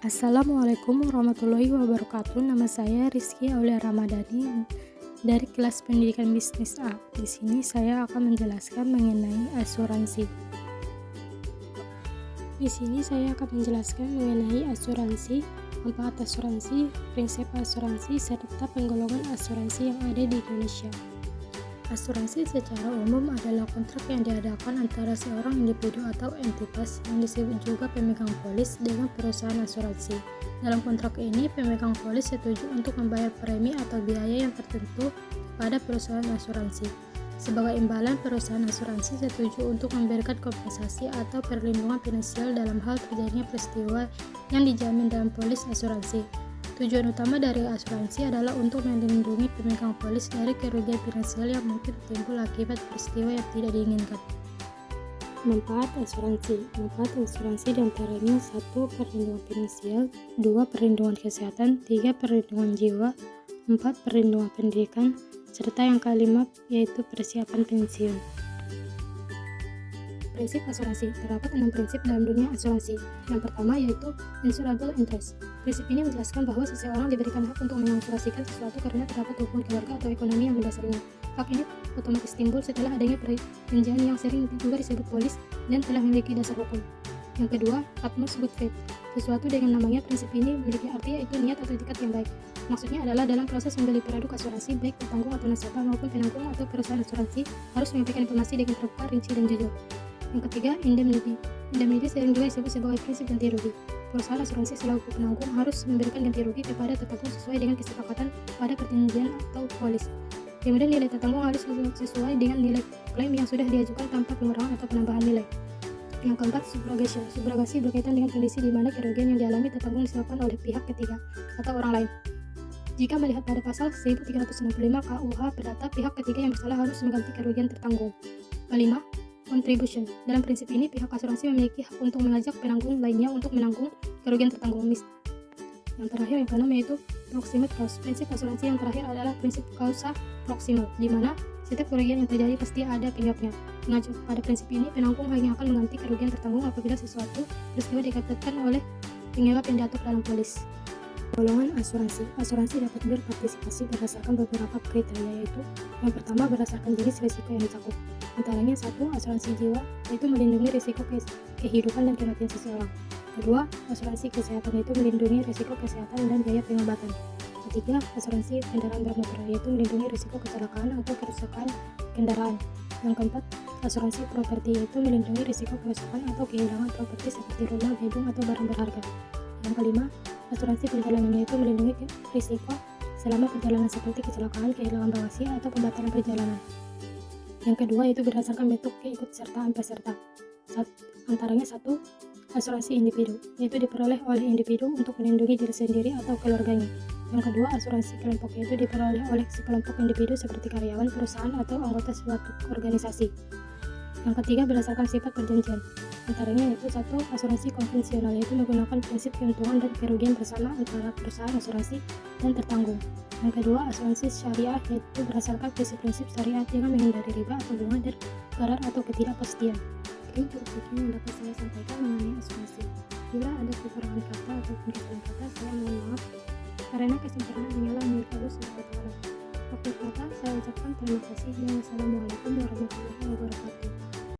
Assalamualaikum warahmatullahi wabarakatuh. Nama saya Rizky Aulia Ramadhani dari kelas pendidikan bisnis A. Di sini saya akan menjelaskan mengenai asuransi. Di sini saya akan menjelaskan mengenai asuransi, manfaat asuransi, prinsip asuransi, serta penggolongan asuransi yang ada di Indonesia. Asuransi secara umum adalah kontrak yang diadakan antara seorang individu atau entitas yang disebut juga pemegang polis dengan perusahaan asuransi. Dalam kontrak ini, pemegang polis setuju untuk membayar premi atau biaya yang tertentu kepada perusahaan asuransi. Sebagai imbalan, perusahaan asuransi setuju untuk memberikan kompensasi atau perlindungan finansial dalam hal terjadinya peristiwa yang dijamin dalam polis asuransi. Tujuan utama dari asuransi adalah untuk melindungi pemegang polis dari kerugian finansial yang mungkin timbul akibat peristiwa yang tidak diinginkan. Manfaat asuransi. Manfaat asuransi diantaranya 1. Perlindungan finansial, 2. Perlindungan kesehatan, 3. Perlindungan jiwa, 4. Perlindungan pendidikan, serta yang kelima yaitu persiapan pensiun. Prinsip asuransi. Terdapat 6 prinsip dalam dunia asuransi. Yang pertama yaitu insurable interest. Prinsip ini menjelaskan bahwa seseorang diberikan hak untuk mengasuransikan sesuatu karena terdapat hubungan keluarga atau ekonomi yang mendasarinya. Hak ini otomatis timbul setelah adanya perjanjian yang sering juga disebut polis dan telah memiliki dasar hukum. Yang kedua, utmost good faith. Sesuatu dengan namanya prinsip ini memiliki arti yaitu niat atau etikat yang baik. Maksudnya adalah dalam proses membeli produk asuransi, baik petanggung atau nasabah maupun penanggung atau perusahaan asuransi harus menyampaikan informasi dengan terbuka, rinci, dan jujur. Yang ketiga, indemnity. Indemnity sering juga disebut sebagai prinsip ganti rugi. Perusahaan asuransi selaku penanggung harus memberikan ganti rugi kepada tertanggung sesuai dengan kesepakatan pada perjanjian atau polis. Kemudian nilai tertanggung harus sesuai dengan nilai klaim yang sudah diajukan tanpa pengurangan atau penambahan nilai. Yang keempat, subrogation. Subrogasi berkaitan dengan kondisi di mana kerugian yang dialami tertanggung disebabkan oleh pihak ketiga atau orang lain. Jika melihat pada pasal 1365 KUH Perdata, pihak ketiga yang bersalah harus mengganti kerugian tertanggung. Kelima, contribution. Dalam prinsip ini, pihak asuransi memiliki hak untuk mengajak penanggung lainnya untuk menanggung kerugian tertanggung. Yang terakhir, yang keenam yaitu proximate cause. Prinsip asuransi yang terakhir adalah prinsip causa proximum, di mana setiap kerugian yang terjadi pasti ada penyebabnya. Mengacu pada prinsip ini, penanggung hanya akan mengganti kerugian tertanggung apabila sesuatu peristiwa dikatakan oleh penyebab yang diatur dalam polis. Golongan asuransi. Asuransi dapat berpartisipasi berdasarkan beberapa kriteria, yaitu yang pertama berdasarkan jenis risiko yang dicakup. Antaranya 1. Asuransi jiwa, yaitu melindungi risiko kehidupan dan kematian seseorang. Kedua, asuransi kesehatan, yaitu melindungi risiko kesehatan dan biaya pengobatan. Ketiga, asuransi kendaraan bermotor, yaitu melindungi risiko kecelakaan atau kerusakan kendaraan. Yang keempat, asuransi properti, yaitu melindungi risiko kerusakan atau kehilangan properti seperti rumah, gedung, atau barang berharga. Yang kelima, asuransi perjalanan, yaitu melindungi risiko selama perjalanan seperti kecelakaan, kehilangan bagasi, atau pembatalan perjalanan. Yang kedua yaitu berdasarkan bentuk keikutsertaan peserta. Antaranya 1. Asuransi individu, yaitu diperoleh oleh individu untuk melindungi diri sendiri atau keluarganya. Yang kedua, asuransi kelompok, yaitu diperoleh oleh sekelompok individu seperti karyawan, perusahaan, atau anggota suatu organisasi. Yang ketiga, berdasarkan sifat perjanjian. Antaranya yaitu 1. Asuransi konvensional, yaitu menggunakan prinsip keuntungan dan kerugian bersama antara perusahaan asuransi dan tertanggung. Yang kedua, asuransi syariah, yaitu berdasarkan prinsip-prinsip syariat dengan menghindari riba atau bunga dan gharar atau ketidakpastian. Ini cukup sekian yang dapat saya sampaikan mengenai asuransi. Bila ada kekurangan kata atau kesalahan kata, saya mohon maaf karena kesempurnaan hanyalah milik Allah SWT. Akhir kata, saya ucapkan terima kasih dan wassalamualaikum warahmatullahi wabarakatuh.